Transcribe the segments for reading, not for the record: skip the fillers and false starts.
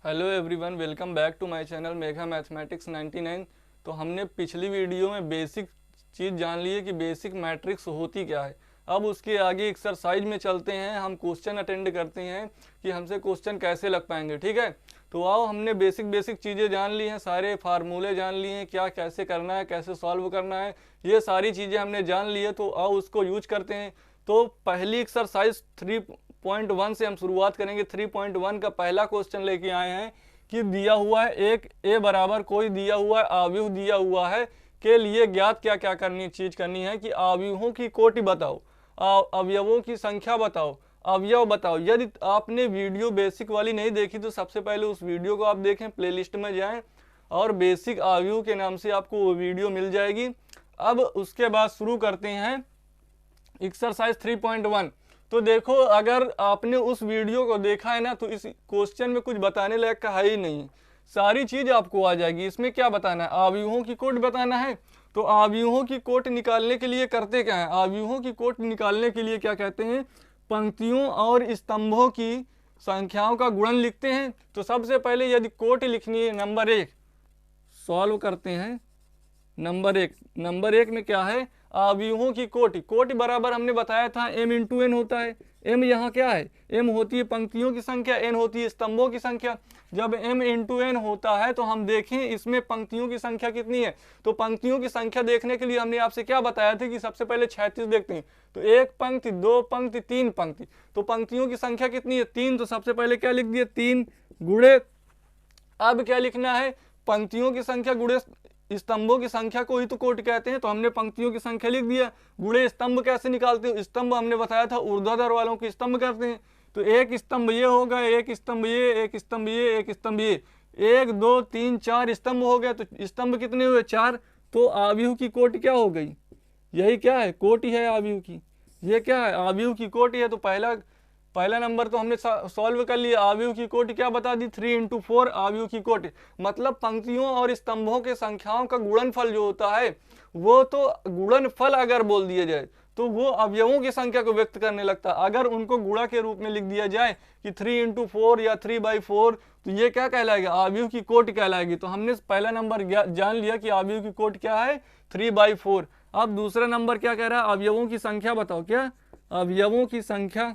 Hello everyone, welcome back to my channel Megha mathematics 99। तो हमने पिछली वीडियो में बेसिक चीज़ जान ली है कि बेसिक मैट्रिक्स होती क्या है। अब उसके आगे एक्सरसाइज में चलते हैं, हम क्वेश्चन अटेंड करते हैं कि हमसे क्वेश्चन कैसे लग पाएंगे। ठीक है, तो आओ, हमने बेसिक चीज़ें जान ली हैं, सारे फार्मूले जान लिए हैं, क्या कैसे करना है, कैसे सॉल्व करना है, ये सारी चीज़ें हमने जान ली है। तो आओ उसको यूज करते हैं। तो पहली एक्सरसाइज 3.1 से हम शुरुआत करेंगे। 3.1 का पहला क्वेश्चन लेके आए हैं कि दिया हुआ है एक ए बराबर कोई दिया हुआ है आव्यूह दिया हुआ है के लिए ज्ञात क्या क्या करनी है कि आव्यूहों की कोटि बताओ, अवयवों की संख्या बताओ, अवयव बताओ। यदि आपने वीडियो बेसिक वाली नहीं देखी तो सबसे पहले उस वीडियो को आप देखें, प्लेलिस्ट में जाएं और बेसिक आव्यूह के नाम से आपको वो वीडियो मिल जाएगी। अब उसके बाद शुरू करते हैं एक्सरसाइज 3.1। तो देखो, अगर आपने उस वीडियो को देखा है ना तो इस क्वेश्चन में कुछ बताने लायक का है ही नहीं, सारी चीज आपको आ जाएगी। इसमें क्या बताना है, आव्यूहों की कोट बताना है। तो आव्यूहों की कोट निकालने के लिए करते क्या है, आव्यूहों की कोट निकालने के लिए क्या कहते हैं, पंक्तियों और स्तंभों की संख्याओं का गुणन लिखते हैं। तो सबसे पहले यदि कोट लिखनी है, नंबर 1 सॉल्व करते हैं। नंबर एक में क्या है, आव्यूहों की कोटि। कोटि बराबर हमने बताया था m इंटू एन होता है। m यहाँ क्या है, m होती है पंक्तियों की संख्या, n होती है स्तंभों की संख्या। जब m इंटू एन होता है तो हम देखें इसमें पंक्तियों की संख्या कितनी है। तो पंक्तियों की संख्या देखने के लिए हमने आपसे क्या बताया था कि सबसे पहले 36 देखते हैं। तो एक पंक्ति, दो पंक्ति, तीन पंक्ति। तो पंक्तियों की संख्या कितनी है, 3। तो सबसे पहले क्या लिख दिया, 3 गुणे। अब क्या लिखना है, पंक्तियों की संख्या गुणे स्तंभों की संख्या को ही तो कोटि कहते हैं। तो हमने पंक्तियों की संख्या लिख दिया। गुणे स्तंभ कैसे निकालते हैं, स्तंभ हमने बताया था ऊर्ध्वाधर वालों के स्तंभ करते हैं। तो एक स्तंभ ये होगा, एक स्तंभ ये, एक स्तंभ ये, एक स्तंभ ये, 1 2 3 4 स्तंभ हो गया। तो स्तंभ कितने हुए, 4। तो आव्यूह की कोटि क्या हो गई, यही क्या है, कोटि है आव्यूह की। ये क्या है, आव्यूह की कोटि है। तो पहला नंबर तो हमने सॉल्व कर लिया। आव्यूह की कोटि क्या बता दी, 3 इंटू 4 आव्यूह की कोटि। मतलब पंक्तियों और स्तंभों के संख्याओं का गुणनफल जो होता है वो तो गुणनफल अगर बोल दिया जाए तो वो अवयवों की संख्या को व्यक्त करने लगता है। अगर उनको गुणा के रूप में लिख दिया जाए कि 3 इंटू 4 या 3/4, तो ये क्या कहलाएगा, आव्यूह की कोटि कहलाएगी। तो हमने पहला नंबर जान लिया कि आव्यूह की कोटि क्या है, 3/4। अब दूसरा नंबर क्या कह रहा है, अवयवों की संख्या बताओ। क्या, अवयवों की संख्या।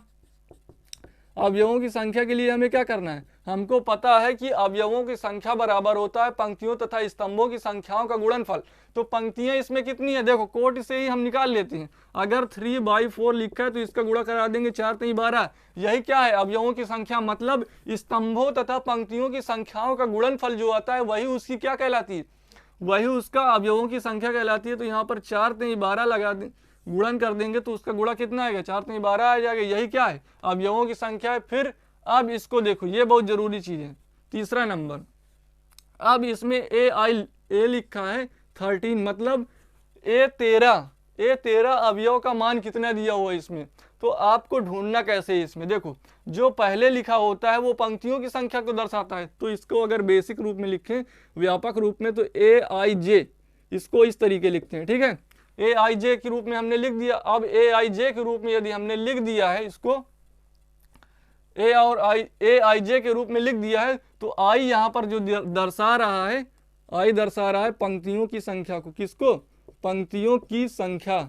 अवयवों की संख्या के लिए हमें क्या करना है, हमको पता है कि अवयवों की संख्या बराबर होता है पंक्तियों तथा स्तंभों की संख्याओं का गुणनफल। तो पंक्तियां इसमें कितनी है, देखो कोटि से ही हम निकाल लेते हैं। अगर 3/4 लिखा है तो इसका गुणा करा देंगे, 4 3 12। यही क्या है, अवयवों की संख्या। मतलब स्तंभों तथा पंक्तियों की संख्याओं का गुणनफल जो आता है वही उसकी क्या कहलाती है, वही उसका अवयवों की संख्या कहलाती है। तो यहाँ पर 4 3 12 लगा दें, गुणन कर देंगे तो उसका गुणा कितना आएगा, 4 3 12 आ जाएगा। यही क्या है, अवयवों की संख्या है। फिर अब इसको देखो, ये बहुत जरूरी चीज है, तीसरा नंबर। अब इसमें ए लिखा है 13, मतलब ए13 अवयव का मान कितना दिया हुआ है इसमें। तो आपको ढूंढना कैसे है इसमें, देखो जो पहले लिखा होता है वो पंक्तियों की संख्या को दर्शाता है। तो इसको अगर बेसिक रूप में लिखें, व्यापक रूप में, तो AIJ, इसको इस तरीके लिखते हैं। ठीक है, AIJ के रूप में हमने लिख दिया। अब AIJ के रूप में यदि हमने लिख दिया है इसको, AIJ के रूप में लिख दिया है, तो I यहाँ पर जो दर्शा रहा है, I दर्शा रहा है पंक्तियों की संख्या को। किसको, पंक्तियों की संख्या।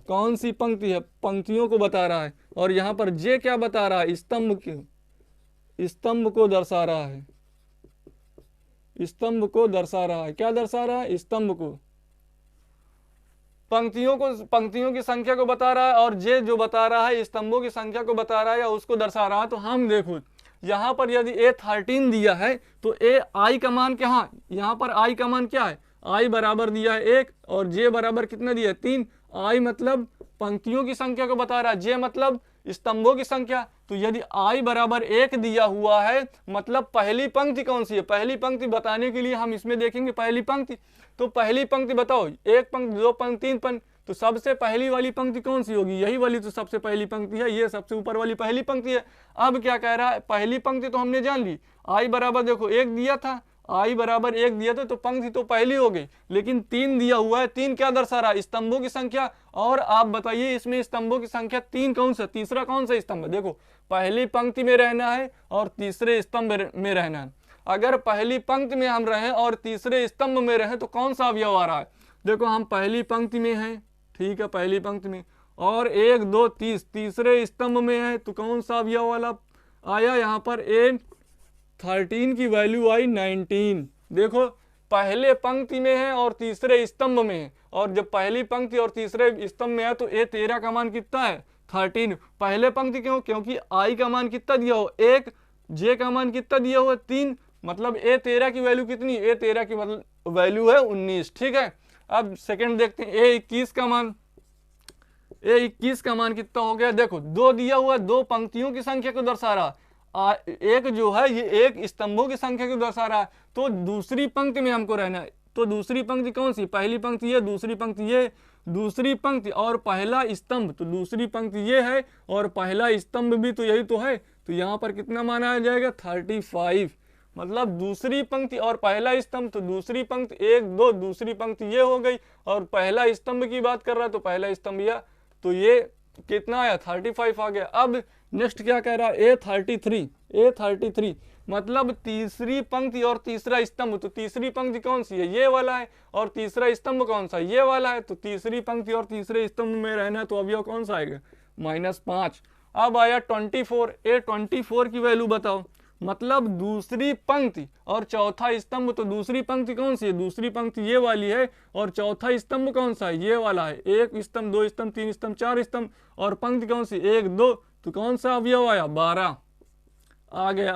कौन सी पंक्ति है, पंक्तियों को बता रहा है। और यहाँ पर J क्या बता रहा है, स्तंभ को दर्शा रहा है। स्तंभ को दर्शा रहा है, क्या दर्शा रहा है, स्तंभ को। पंक्तियों की संख्या को बता रहा है, और जे जो बता रहा है स्तंभों की संख्या को बता रहा है या उसको दर्शा रहा है। तो हम देखो यहाँ पर यदि A13 दिया है तो AI का मान क्या, यहाँ पर I का मान क्या है, I बराबर दिया है 1 और J बराबर कितना दिया है, 3। I मतलब पंक्तियों की संख्या को बता रहा है, J मतलब स्तंभों की संख्या। तो यदि I बराबर 1 दिया हुआ है मतलब पहली पंक्ति कौन सी है, पहली पंक्ति बताने के लिए हम इसमें देखेंगे पहली पंक्ति। तो पहली पंक्ति बताओ, एक पंक्ति, दो पंक्ति, तीन पंक्ति। तो सबसे पहली वाली पंक्ति कौन सी होगी, यही वाली तो सबसे पहली पंक्ति है, ये सबसे ऊपर वाली पहली पंक्ति है। अब क्या कह रहा है, पहली पंक्ति तो हमने जान ली, I बराबर देखो 1 दिया था, आई बराबर 1 दिया था तो पंक्ति तो पहली हो गई, लेकिन 3 दिया हुआ है। 3 क्या दर्शा रहा है? स्तंभों की संख्या। और आप बताइए इसमें स्तंभों की संख्या 3 कौन सा, तीसरा कौन सा स्तंभ है? देखो पहली पंक्ति में रहना है और तीसरे स्तंभ में रहना है। अगर पहली पंक्ति में हम रहें और तीसरे स्तंभ में रहें तो कौन सा अवयव आ रहा है? देखो हम पहली पंक्ति में हैं, ठीक है, पहली पंक्ति में, और 1 2 30 तीसरे स्तंभ में है तो कौन सा अवयव वाला आया? यहाँ पर 13 की वैल्यू आई 19। देखो पहले पंक्ति में है और तीसरे स्तंभ में है, और जब पहली पंक्ति और तीसरे स्तंभ में है तो A13 का मान कितना है? 13। पहले पंक्ति क्यों? क्योंकि आई का मान कितना दिया हो? 1, जे का मान कितना दिया हुआ? 3, मतलब A13 की वैल्यू कितनी? A13 की मतलब वैल्यू है 19, ठीक है। अब सेकंड देखते हैं, A21 का मान। A21 का मान कितना हो गया? देखो 2 दिया हुआ, 2 पंक्तियों की संख्या को दर्शा रहा, एक जो है ये 1 स्तंभों की संख्या को दर्शा रहा है, तो दूसरी पंक्ति में हमको रहना है। तो दूसरी पंक्ति कौन सी? पहली पंक्ति ये, दूसरी पंक्ति ये, दूसरी पंक्ति और पहला स्तंभ, तो दूसरी पंक्ति ये है और पहला स्तंभ भी तो यही तो है। तो यहाँ पर कितना मान आ जाएगा? 35। मतलब दूसरी पंक्ति और पहला स्तंभ, तो दूसरी पंक्ति 1 2, दूसरी पंक्ति ये हो गई, और पहला स्तंभ की बात कर रहा है तो पहला स्तंभ यह, तो ये कितना आया? 35 आ गया। अब नेक्स्ट क्या कह रहा है? A33 मतलब तीसरी पंक्ति और तीसरा स्तंभ, तो तीसरी पंक्ति कौन सी है? ये वाला है, और तीसरा स्तंभ कौन सा? ये वाला है। तो तीसरी पंक्ति और तीसरे स्तंभ में रहना है तो अवयव कौन सा आएगा? -5। अब आया 24। A24 की वैल्यू बताओ। मतलब दूसरी पंक्ति और चौथा स्तंभ, तो दूसरी पंक्ति कौन सी है? दूसरी पंक्ति ये वाली है, और चौथा स्तंभ कौन सा है? ये वाला है। 1 स्तंभ, 2 स्तंभ, 3 स्तंभ, 4 स्तंभ, और पंक्ति कौन सी? 1 2, तो कौन सा अवयव आया? 12 आ गया।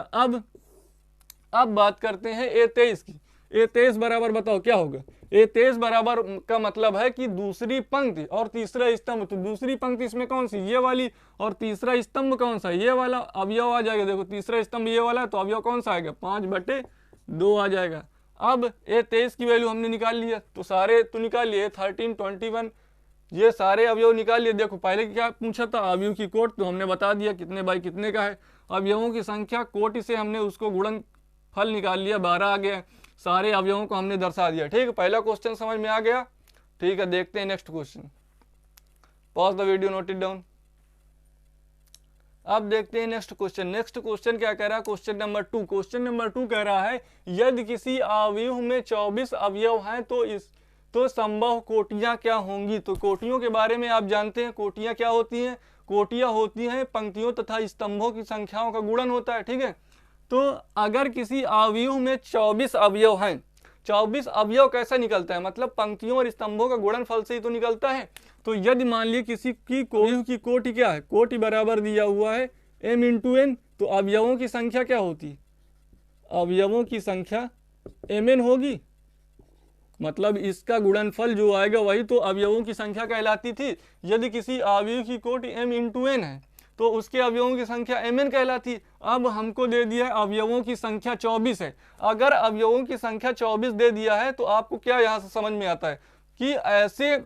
अब बात करते हैं A23 की। A23 बराबर बताओ क्या होगा? A23 बराबर का मतलब है कि दूसरी पंक्ति और तीसरा स्तंभ, तो दूसरी पंक्ति इसमें कौन सी? ये वाली, और तीसरा स्तंभ कौन सा? ये वाला। अवयव आ जाएगा, देखो तीसरा स्तंभ ये वाला है तो अवयव कौन सा आएगा? 5/2 आ जाएगा। अब A23 की वैल्यू हमने निकाल लिया, तो सारे तो निकाल लिए, 13 21 ये सारे अवयव निकाल लिए। देखो पहले क्या पूछा था? अवयव की कोटि, तो हमने बता दिया कितने बाई कितने का है। अवयवों की संख्या कोटि से हमने उसको गुणनफल निकाल लिया, 12 आ गया। सारे अवयवों को हमने दर्शा दिया, ठीक है। पहला क्वेश्चन समझ में आ गया, ठीक है। देखते हैं next question. Pause the video, note it down. अब देखते हैं नेक्स्ट क्वेश्चन। नेक्स्ट क्वेश्चन क्या कह रहा है? Question number 2। क्वेश्चन नंबर 2 कह रहा है यदि किसी अवयव में 24 अवयव हैं तो संभव कोटियां क्या होंगी? तो कोटियों के बारे में आप जानते हैं। कोटियां क्या होती हैं? कोटियां होती हैं पंक्तियों तथा स्तंभों की संख्याओं का गुणन होता है, ठीक है। तो अगर किसी अवयव में 24 अवयव हैं, 24 अवयव कैसे निकलता है? मतलब पंक्तियों और स्तंभों का गुणनफल से ही तो निकलता है। तो यदि मान लीजिए किसी की कोटि क्या है? कोटि बराबर दिया हुआ है m × n, तो अवयवों की संख्या क्या होती? अवयवों की संख्या mn होगी। मतलब इसका गुणनफल जो आएगा वही तो अवयवों की संख्या कहलाती थी। यदि किसी अवयव की कोटि m × n है तो उसके अवयवों की संख्या mn कहलाती। अब हमको दे दिया है अवयवों की संख्या 24 है। अगर अवयवों की संख्या 24 दे दिया है तो आपको क्या यहाँ से समझ में आता है कि ऐसे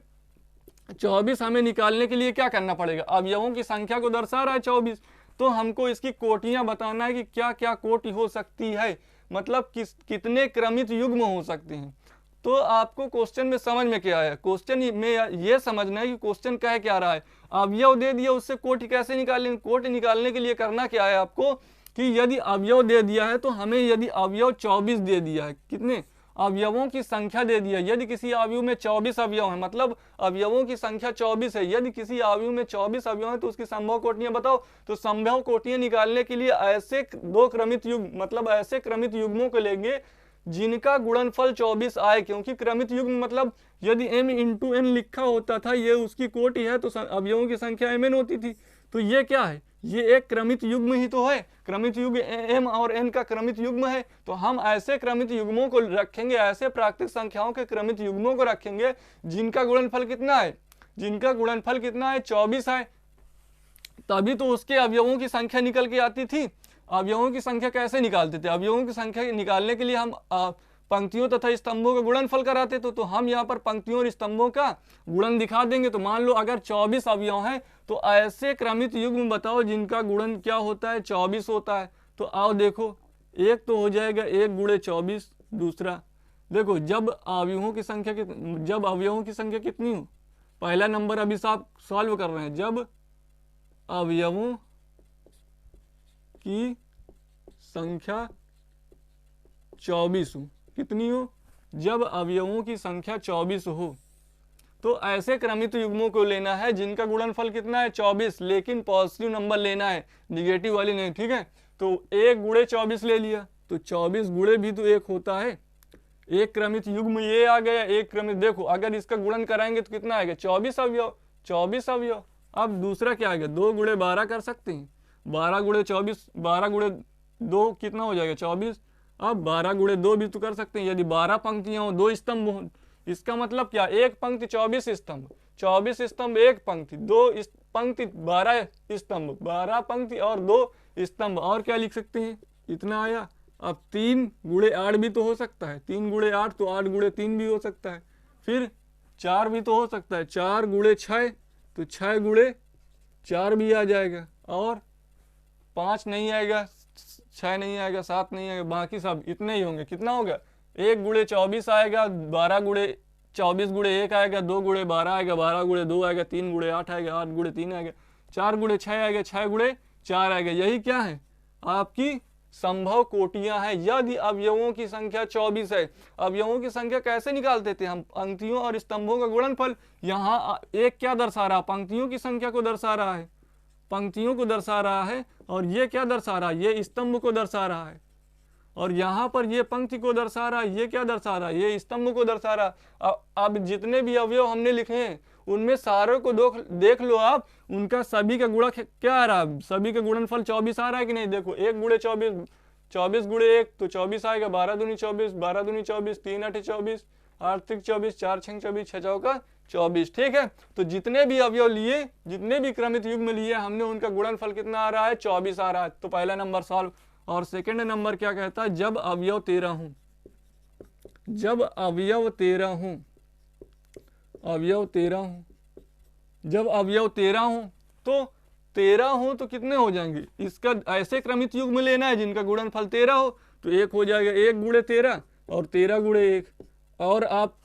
24 हमें निकालने के लिए क्या करना पड़ेगा? अवयवों की संख्या को दर्शा रहा है 24, तो हमको इसकी कोटियां बताना है कि क्या क्या कोटि हो सकती है, मतलब कितने क्रमित युग्म हो सकते हैं। तो आपको क्वेश्चन में समझ में क्या आया? क्वेश्चन में ये समझना है कि क्वेश्चन कह क्या रहा है। अवयव दे दिया, उससे कोटि कैसे निकालेंगे? कोटि निकालने के लिए करना क्या है आपको कि यदि अवयव दे दिया है तो हमें, यदि अवयव 24 दे दिया है, कितने अवयवों की संख्या दे दिया, यदि किसी अवयव में 24 अवयव है, मतलब अवयवों की संख्या 24 है। यदि किसी अवयव में 24 अवयव है तो उसकी संभव कोटियां बताओ। तो संभव कोटियां निकालने के लिए ऐसे 2 क्रमित युग्म, मतलब ऐसे क्रमित युग्मों को लेंगे जिनका गुणनफल 24 आए। क्योंकि क्रमित युग्म मतलब यदि m × n लिखा होता था, ये उसकी कोटि है तो अवयवों की संख्या mn होती थी। तो ये क्या है? ये एक क्रमित युग्म ही तो है। क्रमित युग्म m और n का क्रमित युग्म है। तो हम ऐसे क्रमित युग्मों को रखेंगे, ऐसे प्राकृतिक संख्याओं के क्रमित युग्मों को रखेंगे जिनका गुणनफल कितना है? जिनका गुणनफल कितना है? 24 है। तभी तो उसके अवयवों की संख्या निकल के आती थी। अवयवों की संख्या कैसे निकालते थे? अवयवों की संख्या निकालने के लिए हम पंक्तियों तथा स्तंभों का गुणनफल कराते थे। तो हम यहाँ पर पंक्तियों और स्तंभों का गुणन दिखा देंगे। तो मान लो अगर 24 अवयव हैं तो ऐसे क्रमित युग्म बताओ जिनका गुणन क्या होता है? 24 होता है। तो आओ देखो, एक तो हो जाएगा 1 × 24, दूसरा देखो, जब अवयवों की संख्या कितनी हो, पहला नंबर अभी साहब सॉल्व कर रहे हैं, जब अवयवों की संख्या 24 हो, कितनी हो, जब अवयवों की संख्या 24 हो तो ऐसे क्रमित युग्मों को लेना है जिनका गुणनफल कितना है 24, लेकिन पॉजिटिव नंबर लेना है, निगेटिव वाली नहीं, ठीक है। तो 1 गुणे 24 ले लिया, तो 24 गुणे भी तो 1 होता है, एक क्रमित युग्म ये आ गया, एक क्रमित, देखो अगर इसका गुणन कराएंगे तो कितना आएगा 24 अवयव, 24 अवयव। अब दूसरा क्या आएगा, 2 गुणे 12 कर सकते हैं, 12 गुणे 24, 12 गुणे 2 कितना हो जाएगा 24। अब 12 गुणे 2 भी तो कर सकते हैं, यदि 12 पंक्तियां हो 2 स्तंभ हो, इसका मतलब क्या, एक पंक्ति 24 स्तंभ, 24 स्तंभ एक पंक्ति, 2 पंक्ति 12 स्तंभ, 12 पंक्ति और 2 स्तंभ, और क्या लिख सकते हैं, इतना आया। अब 3 गुणे 8 भी तो हो सकता है, 3 गुणे 8 तो 8 गुणे 3 भी हो सकता है, फिर 4 भी तो हो सकता है, 4 गुणे 6 तो 6 गुणे 4 भी आ जाएगा, और 5 नहीं आएगा, 6 नहीं आएगा, 7 नहीं आएगा, बाकी सब इतने ही होंगे। कितना होगा, 1 गुणे 24 आएगा, 12 गुणे 24 गुणे 1 आएगा, 2 गुणे 12 आएगा, 12 गुणे 2 आएगा, 3 गुणे 8 आएगा, 8 गुणे 3 आएगा, 4 गुणे 6 आएगा, 6 गुणे 4 आएगा। यही क्या है, आपकी संभव कोटियां हैं यदि अवयवों की संख्या 24 है। अवयवों की संख्या कैसे निकालते थे हम, पंक्तियों और स्तंभों का गुणनफल। यहाँ एक क्या दर्शा रहा, पंक्तियों की संख्या को दर्शा रहा है, पंक्तियों को दर्शा रहा है, और ये क्या दर्शा रहा है, ये स्तंभ को दर्शा रहा है, और यहाँ पर ये पंक्ति को दर्शा रहा है, ये क्या दर्शा रहा है, ये स्तंभ को दर्शा रहा है। अब जितने भी अवयव हमने लिखे हैं उनमें सारों को देख लो आप, उनका सभी का गुणा क्या आ रहा है, सभी का गुणनफल 24 आ रहा है कि नहीं। देखो 1 गुणे 24, 24 गुणे 1 तो 24 आएगा, 12 दूनी 24, 12 दूनी 24, 3 8 24, 8 3 24, 4 6 24, 6 चौका 24, ठीक है। तो जितने भी अवयव लिए, जितने भी क्रमित युग्म लिए हमने, उनका गुणनफल कितना आ रहा है 24 आ रहा है। तो पहला नंबर सॉल्व। और सेकंड नंबर क्या कहता है, जब अवयव 13 हो, जब अवयव 13 हो, अवयव 13 हो, जब अवयव 13 हो तो 13 हो तो कितने हो जाएंगे, इसका ऐसे क्रमित युग्म लेना है जिनका गुणनफल 13 हो, तो 1 हो जाएगा, 1 गुणे 13 और 13 गुणे 1। और आप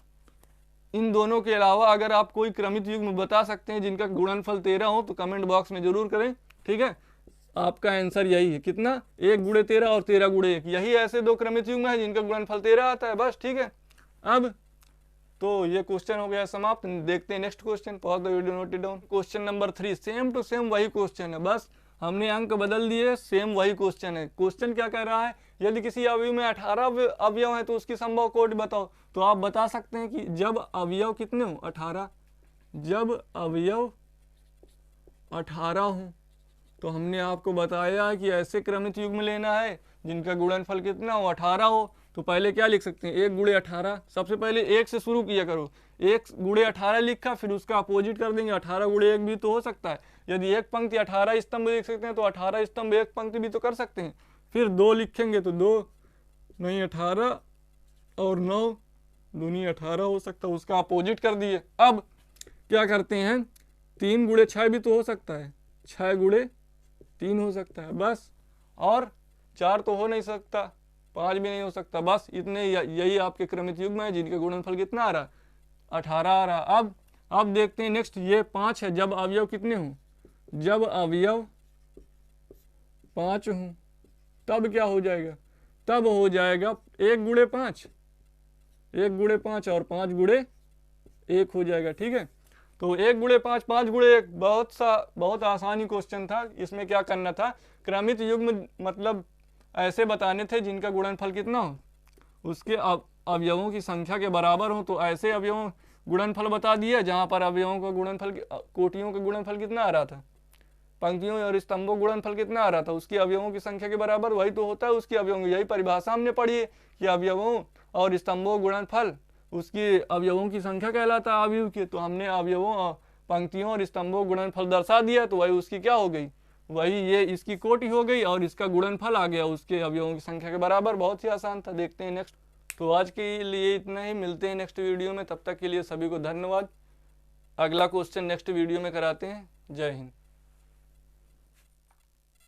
इन दोनों के अलावा अगर आप कोई क्रमित युग्म बता सकते हैं जिनका गुणनफल 13 हो तो कमेंट बॉक्स में जरूर करें, ठीक है। आपका आंसर यही है, कितना, 1 गुणे 13 और 13 गुणे 1, यही ऐसे 2 क्रमित युग्म है जिनका गुणनफल 13 आता है, बस, ठीक है। अब तो ये क्वेश्चन हो गया समाप्त। देखते हैं next question, pause the video, note it down. Question number 3, same to same वही क्वेश्चन है, बस हमने अंक बदल दिए, सेम वही क्वेश्चन है। क्वेश्चन क्या कह रहा है, यदि किसी अवयव में 18 अवयव है तो उसकी संभव कोटि बताओ। तो आप बता सकते हैं कि जब अवयव कितने हो 18, जब अवयव 18 हो तो हमने आपको बताया कि ऐसे क्रमित युग्म लेना है जिनका गुणनफल कितना हो 18 हो। तो पहले क्या लिख सकते हैं, 1 गुणे 18, सबसे पहले 1 से शुरू किया करो, 1 गुणे 18 लिखा, फिर उसका अपोजिट कर देंगे, 18 गुणे 1 भी तो हो सकता है। यदि एक पंक्ति 18 स्तंभ लिख सकते हैं तो 18 स्तंभ एक पंक्ति भी तो कर सकते हैं। फिर 2 लिखेंगे तो 2 नहीं 18 और 9 दूनी 18 हो सकता है, उसका अपोजिट कर दिए। अब क्या करते हैं, 3 गुणे 6 भी तो हो सकता है, 6 गुणे 3 हो सकता है, बस। और 4 तो हो नहीं सकता, 5 भी नहीं हो सकता, बस इतने, यही आपके क्रमित युग्म है जिनका गुणनफल कितना आ रहा, 18 आ रहा। अब देखते हैं नेक्स्ट, ये 5 है, जब अवयव कितने हों, जब अवयव 5 हों तब क्या हो जाएगा, तब हो जाएगा 1 गुणे 5, 1 गुणे 5 और 5 गुणे 1 हो जाएगा, ठीक है। तो 1 गुणे 5, 5 गुणे 1, बहुत आसानी क्वेश्चन था। इसमें क्या करना था, क्रमित युग्म मतलब ऐसे बताने थे जिनका गुणनफल कितना हो, उसके अवयवों की संख्या के बराबर हो। तो ऐसे अवयवों गुणनफल बता दिया जहां पर अवयवों का गुणनफल, कोटियों का गुणनफल कितना आ रहा था, पंक्तियों और स्तंभों गुणनफल कितना आ रहा था, उसकी अवयवों की संख्या के बराबर, वही तो होता है उसकी अवयवों। यही परिभाषा हमने पढ़ी है कि अवयवों और स्तंभों गुणनफल उसकी अवयवों की संख्या कहलाता है अवयव की। तो हमने अवयवों, पंक्तियों और स्तंभों गुणनफल दर्शा दिया, तो वही उसकी क्या हो गई, वही ये इसकी कोटि हो गई और इसका गुणनफल आ गया उसके अवयवों की संख्या के बराबर। बहुत ही आसान था। देखते हैं नेक्स्ट। तो आज के लिए इतना ही, मिलते हैं नेक्स्ट वीडियो में, तब तक के लिए सभी को धन्यवाद। अगला क्वेश्चन नेक्स्ट वीडियो में कराते हैं। जय हिंद।